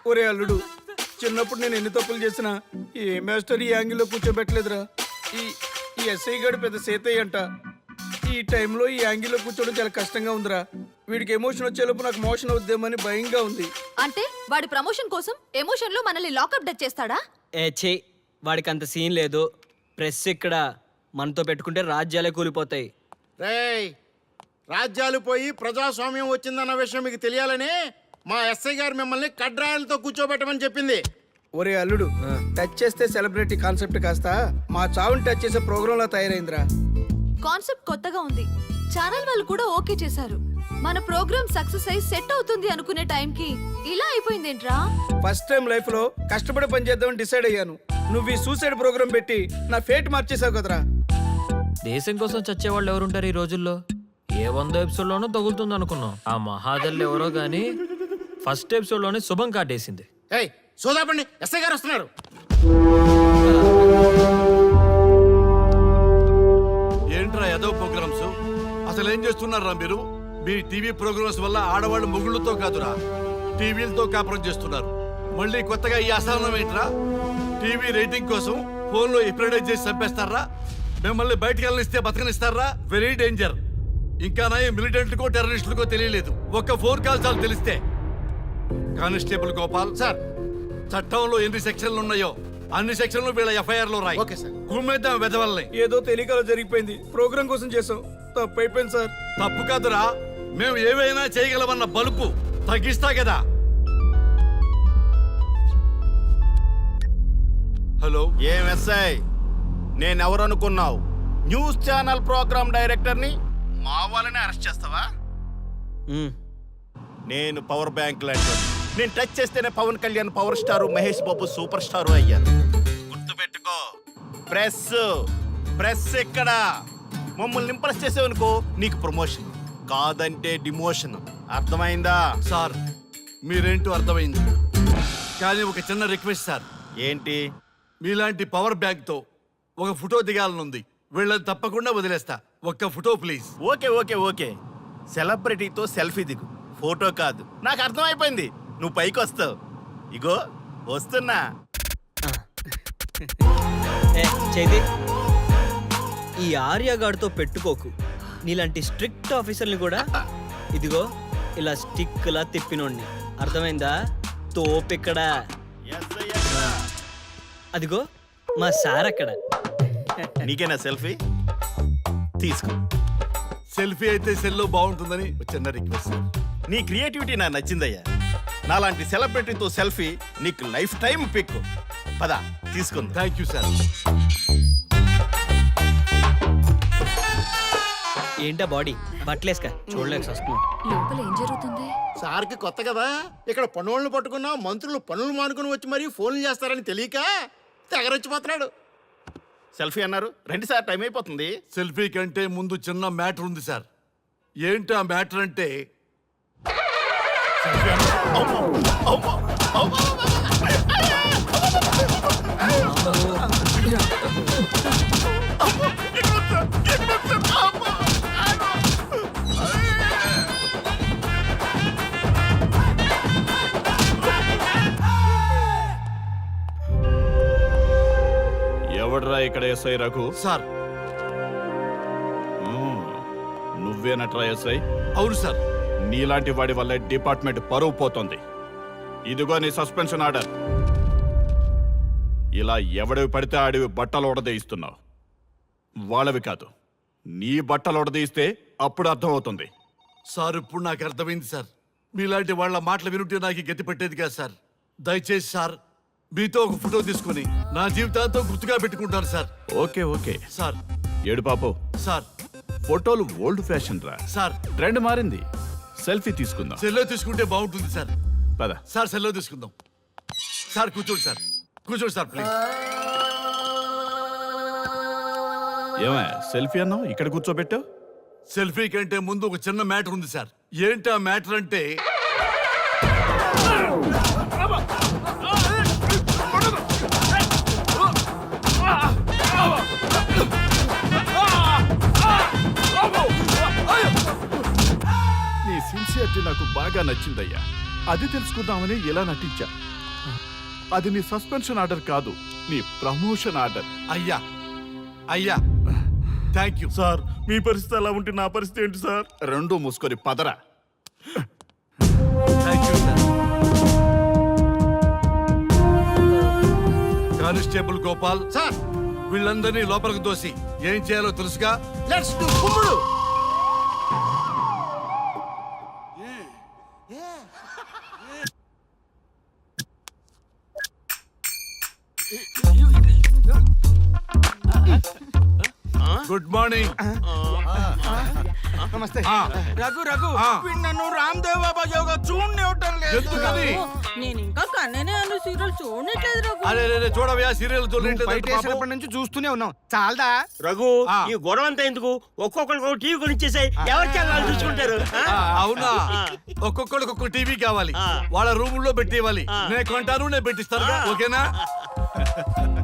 ఒరే అల్లుడు, చిన్నప్పుడు నేను ఎన్ని తప్పులు చేసినా ఏ మాస్టర్ ఈ యాంగిల్లో కూర్చోబెట్టలేదురా. ఈ ఎస్ఐ గడు పెద్ద సేతయ్య అంట. ఈ టైంలో ఈ యాంగిల్లో కూర్చోవడం చాలా కష్టంగా ఉందిరా. వీడికి ఎమోషన్ వచ్చేలోపు నాకు మోషన్ అవుద్దేమని భయంగా ఉంది. అంటే వాడి ప్రమోషన్ కోసం ఎమోషన్ లో మనల్ని లాకప్ డెత్ చేస్తాడా? ఛీ, వాడికి అంత సీన్ లేదు. ప్రెస్ ఇక్కడ మనతో పెట్టుకుంటే రాజ్యాలే కూలిపోతాయి. రేయ్, రాజ్యాలు పోయి ప్రజాస్వామ్యం వచ్చిందన్న విషయం మీకు తెలియాలని మా ఎస్ఐ గారు మిమ్మల్ని కడ్రాయలతో కూర్చోబెట్టమని చెప్పింది. ఒరే అల్లుడు, టచ్ చేస్తే సెలబ్రిటీ కాన్సెప్ట్ కాస్త మా చావుని టచ్ చేసే ప్రోగ్రామ్ లా తయారైందిరా. కాన్సెప్ట్ కొత్తగా ఉంది. ఛానల్ వాళ్ళు కూడా ఓకే చేశారు. మన ప్రోగ్రామ్ సక్సెస్ అయి సెట్ అవుతుంది అనుకునే టైంకి ఇలా అయిపోయిందేంట్రా? ఫస్ట్ టైం లైఫ్ లో కష్టపడి పని చేద్దామని డిసైడ్ అయ్యాను. నువ్వు ఈ సూసైడ్ ప్రోగ్రామ్ పెట్టి నా ఫేట్ మార్చేసావు కదరా. దేశం కోసం చచ్చేవాళ్ళు ఎవరుంటారు ఈ రోజుల్లో? ఏ 100 ఎపిసోడ్లోనూ తగులుతుంది అనుకున్నాం. ఆ మహాదల్ ఎవరో గానీ ఫస్ట్ ఎపిసోడ్లోనే శుభం కాటేసింది. ఏయ్ సోదాపండి, ఎస్ఐ గారు వస్తున్నారు. ఏంట్రా ఏదో ప్రోగ్రామ్స్? అసలు ఏం చేస్తున్నారా మీరు? మీ టీవీ ప్రోగ్రామ్స్ వల్ల ఆడవాళ్ళు మొగుళ్ళతో కాదురా, టీవీలతో కాపురం చేస్తున్నారు. మళ్ళీ కొత్తగా ఈ అసహనం ఏంట్రా? టీవీ రేటింగ్ కోసం ఫోన్లో ఎప్రిడైజ్ చేసి చంపేస్తారా? మిమ్మల్ని బయటకు వెళ్ళనిస్తే బతకనిస్తారా? Very danger. ఇంకా నా మిలిటెంట్లకో టెర్రరిస్టులకో తెలియలేదు, ఒక్క ఫోన్ కాల్ చాలు తెలిస్తే. కానిస్టేబుల్ గోపాల్ సార్, చట్టంలో ఎన్ని సెక్షన్లు ఉన్నాయో అన్ని సెక్షన్లు వీళ్ళ ఎఫ్ఐఆర్ లో రాయి. Okay sir. కుమ్మేద్దాం వెదవల్ని. ఏదో తెలియకలో జరిగిపోయింది. ప్రోగ్రామ్ కోసం చేసాం, తప్పు అయిపోయింది సార్. తప్పు కాదురా, మేము ఏవైనా చేయగలమన్న బలుపు తగ్గిస్తా కదా. హలో, ఏం ఎస్ఐ, నేనెవరనుకున్నావు? న్యూస్ ఛానల్ ప్రోగ్రామ్ డైరెక్టర్ని మా వాళ్ళని అరెస్ట్ చేస్తావా? నేను పవర్ బ్యాంక్ లాంటి. నేను టచ్ చేస్తేనే Pawan Kalyan power star, Mahesh Babu super star అయ్యాను. గుర్తుపెట్టుకో, ప్రెస్ ఎక్కడ మమ్మల్ని ఇంప్రెస్ చేసేవనుకో నీకు ప్రమోషన్, కాదంటే డిమోషన్. అర్థమైందా? సార్ మీరేంటో అర్థమైంది, కానీ ఒక చిన్న రిక్వెస్ట్ సార్. ఏంటి? మీలాంటి పవర్ బ్యాంక్ తో ఒక ఫోటో దిగాలనుంది. వీళ్ళని తప్పకుండా వదిలేస్తా. ఒక్క photo please. Okay okay okay, సెలబ్రిటీతో సెల్ఫీ దిగు, ఫోటో కాదు. నాకు అర్థమైపోయింది, నువ్వు పైకి వస్తావు. ఇగో వస్తున్నా. చేతి ఈ ఆర్యగాడితో పెట్టుకోకు. నీలాంటి స్ట్రిక్ట్ ఆఫీసర్ని కూడా ఇదిగో ఇలా స్టిక్ లా తిప్పినోడిని. అర్థమైందా? తోపిక్కడ. అదిగో మా సార్ అక్కడ. నీకేనా సెల్ఫీ? తీసుకో. సెల్ఫీ అయితే సెల్లో బాగుంటుందని ఒక చిన్న రిక్వెస్ట్ సార్. నీ క్రియేటివిటీ నాకు నచ్చిందయ్యా. నాలాంటి సెలబ్రిటీతో సెల్ఫీ నీకు లైఫ్ టైం పిక్. పద తీసుకుంది. Thank you sir. ఏంటా బాడీ బట్టలేసుక చూడలేక వస్తున్నాం. లోపల ఏం జరుగుతుంది? సార్కి కొత్త కదా, ఇక్కడ పనులను పట్టుకున్నా మంత్రులు పనులు మానుకుని వచ్చి మరీ ఫోన్లు చేస్తారని తెలియక తెగరొచ్చిపోతున్నాడు. సెల్ఫీ అన్నారు, రండి సార్, టైం అయిపోతుంది. సెల్ఫీ కంటే ముందు చిన్న మ్యాటర్ ఉంది సార్. ఏంటి ఆ మ్యాటర్ అంటే, ఎవడ్రా ఇక్కడ ఎస్ఐ రఘు? సార్ నువ్వేనట్రా ఎస్ఐ? అవును సార్. నీలాంటి వాడి వల్ల డిపార్ట్మెంట్ పరువు పోతుంది. ఇదిగో నీ సస్పెన్షన్ ఆర్డర్. ఇలా ఎవడివి పడితే ఆడివి బట్టలు ఉడదీయిస్తున్నావు. వాళ్ళవి కాదు, నీ బట్టలు ఉడదీయిస్తే అప్పుడు అర్థమవుతుంది. సార్ ఇప్పుడు నాకు అర్థమైంది సార్. మీలాంటి వాళ్ళ మాటలు వినుంటే నాకు గతి పెట్టేది కాదు సార్. దయచేసి సార్ మీతో ఒక ఫోటో తీసుకుని నా జీవితాంతో గుర్తుగా పెట్టుకుంటాను సార్. Okay okay sir. ఏడు పాపు సార్ ఫోటోలు ఓల్డ్ ఫ్యాషన్ రా. సార్ ట్రెండ్ మారింది. సెల్ఫీ తీసుకుందాం. సెల్లో తీసుకుంటే బాగుంటుంది సార్. పద సార్ సెల్లో తీసుకుందాం. సార్ కూర్చోండి సార్, కూర్చోండి సార్ ప్లీజ్. ఏమయ్య సెల్ఫీ అన్నావు, ఇక్కడ కూర్చోబెట్టావు? సెల్ఫీ కంటే ముందు ఒక చిన్న మ్యాటర్ ఉంది సార్. ఏంటి ఆ మ్యాటర్ అంటే, సిన్సియారిటీ నాకు బాగా నచ్చిందయ్యా. అది తెలుసుకుందామని ఇలా నటించా. అది నీ సస్పెన్షన్ ఆర్డర్ కాదు, నీ ప్రమోషన్ ఆర్డర్. అయ్యా అయ్యా థ్యాంక్ యూ. సార్ మీ పరిస్థితి అలా ఉంటే నా పరిస్థితి ఏంటి సార్? రెండు మూసుకొని పదరా. Thank you sir. Constable Gopal, sir వీళ్ళందరినీ లోపలికి దోసి ఏం చేయాలో తెలుసుగా. లెట్స్ డు కుమ్ముడు. Good morning. నమస్తే. రఘు రఘు ఆ. వీడు నన్ను రామ్దేవ్ బాబా యోగా చూడనివ్వటం లేదు. ఎందుకని? నేను ఇంకా కన్ననే అను సీరియల్ చూడట్లేదు రఘు. అరే రే చూడవయ్యా, సీరియల్ బయట వేసినప్పటి నుంచి చూస్తూనే ఉన్నాం. చాలదా? రఘు ఆ. ఈ గొడవ అంతా ఎందుకు? ఒక్కొక్కరికి ఒక టీవీ కొనిచ్చేసాయి, ఎవరి ఛానల్ చూసుకుంటారు. అవునా? ఒక్కొక్కడికి ఒక్కొక్క టీవీ కావాలి, ఆ. వాళ్ళ రూముల్లో పెట్టి ఇవ్వాలి. ఆ. నేను కొంటాను, నేను పెట్టిస్తాను. ఓకేనా?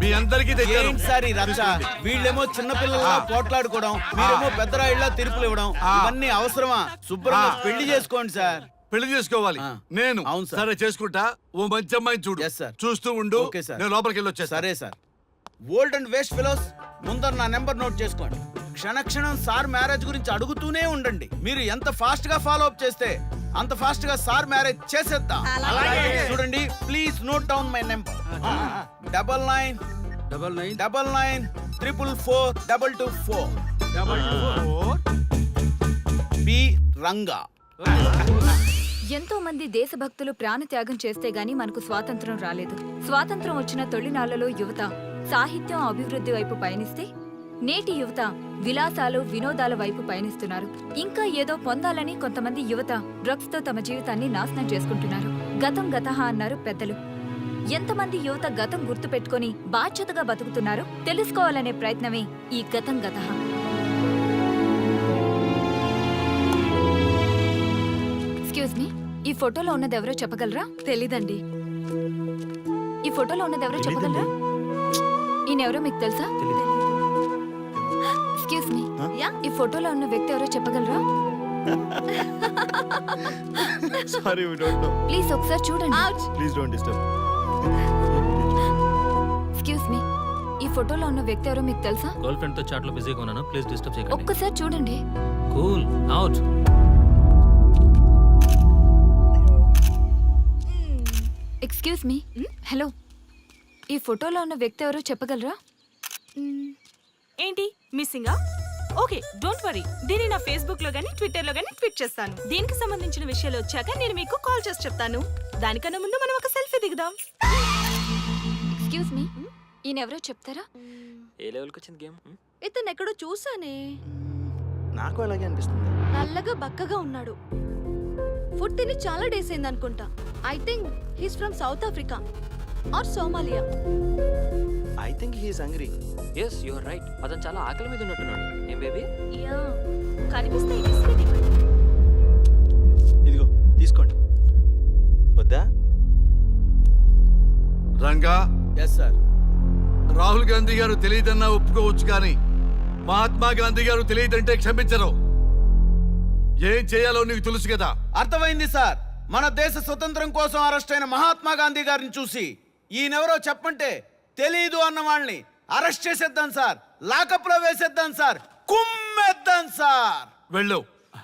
మీ అందరికీ తెచ్చాను. ఏంటి సార్ ఈ రచ్చ? వీళ్ళేమో చిన్నపిల్లలా పోట్లాడుకోవడం, మీరేమో పెద్దరాయిళ్ళ తీర్పులు ఇవ్వడం, ఇవన్నీ అవసరమా? శుభ్రంగా పెళ్లి చేసుకోండి సార్. పెళ్లి చేసుకోవాలి ఆ. నేను. అవును సార్. సరే చేసుకుంటా. ఓ మంచి అమ్మాయిని చూడు. Yes, sir. చూస్తూ ఉండు. Okay, sir. నేను లోపలికి వెళ్ళి వచ్చేస్తా. సరే sir. Old and waste fellows, ముందర నా నెంబర్ నోట్ చేసుకోండి. క్షణక్షణం సార్ మ్యారేజ్ గురించి అడుగుతూనే ఉండండి. మీరు ఎంత ఫాస్ట్ గా ఫాలో అప్ చేస్తే అంత ఫాస్ట్ గా సార్ మ్యారేజ్ చేసేద్దాం. అలాగే. చూడండి, please note down my number. 9999442224. B Ranga. ఎంతో మంది దేశభక్తులు ప్రాణత్యాగం చేస్తే గాని మనకు స్వాతంత్రం రాలేదు. స్వాతంత్రం వచ్చిన తొలినాళ్లలో యువత సాహిత్యం అభివృద్ధి వైపు పయనిస్తే నేటి యువత విలాసాలు వినోదాల వైపు పయనిస్తున్నారు. ఇంకా ఏదో పొందాలని కొంతమంది యువత డ్రగ్స్ తో తమ జీవితాన్ని నాశనం చేసుకుంటున్నారు. గతం గతహ అన్నారు పెద్దలు. ఎంతమంది యువత గతం గుర్తు పెట్టుకుని బాధ్యతగా బతుకుతున్నారో తెలుసుకోవాలనే ప్రయత్నమే ఈ గతం గతహ. ఎక్స్క్యూజ్ మీ, ఈ ఫోటోలో ఉన్నది ఎవరో చెప్పగలరా? తెలీదండి. ఈ ఫోటోలో ఉన్నది ఎవరో చెప్పగలరా? ఈయనెవరో మీకు తెలుసా? ఎక్స్క్యూజ్ మీ, ఈ ఫోటోలో ఉన్న వ్యక్తి ఎవరో చెప్పగలరా? Sorry we don't know. Please ఒకసారి చూడండి. Please don't disturb. Excuse me, ఈ ఫోటోలో ఉన్న వ్యక్తి ఎవరో మీకు తెలుసా? గర్ల్ ఫ్రెండ్ తో చాట్ లో బిజీగా ఉన్నాను, ప్లీజ్ డిస్టర్బ్ చేయకండి. ఒక్కసారి చూడండి. Cool out. Excuse me, hello, ఈ ఫోటోలో ఉన్న వ్యక్తి ఎవరో చెప్పగలరా? ఏంటి మిస్సింగా? Okay, don't worry. దీన్ని నా ఫేస్బుక్ లో గానీ ట్విట్టర్ లో గానీ ట్వీట్ చేస్తాను. దీనికి సంబంధించిన విషయాలు వచ్చాక నేను మీకు కాల్ చేసి చెప్తాను. దానికన్నా ముందు మనం ఒక సెల్ఫీ దిగుదాం. ఎక్స్క్యూజ్ మీ, ఈయన ఎవరో చెప్తారా? ఏ లెవెల్కి వచ్చింది గేమ్? ఇతను ఎక్కడో చూసానే. నాకు అలాగే అనిపిస్తుంది. నల్లగా బక్కగా ఉన్నాడు. ఫుడ్ తిని చాలా డేస్ అయింది అనుకుంటా. I think he's from South Africa or Somalia. I think he is hungry. Yes you are right. అతను చాలా ఆకలి మీద ఉన్నట్టున్నాడు. ఏం బేబీ? యా, కనిపిస్తే ఈ బిస్కెట్ ఇవ్వండి. ఇదిగో తీసుకోండి. వద్దా? Ranga, yes sir. రాహుల్ గాంధీ గారు తెలియదన్నా ఒప్పుకోవచ్చు, కానీ మహాత్మా గాంధీ గారు తెలియదంటే క్షమించరు. ఏం చేయాలో నీకు తెలుసు కదా. అర్థమైంది సార్. మన దేశ స్వతంత్రం కోసం అరెస్ట్ అయిన మహాత్మా గాంధీ గారిని చూసి ఈయనెవరో చెప్పంటే తెలీదు అన్న వాళ్ళని అరెస్ట్ చేసేద్దాం సార్. లాకప్ లో వేసేద్దాం సార్. కుమ్మేద్దాం సార్. వెళ్ళు.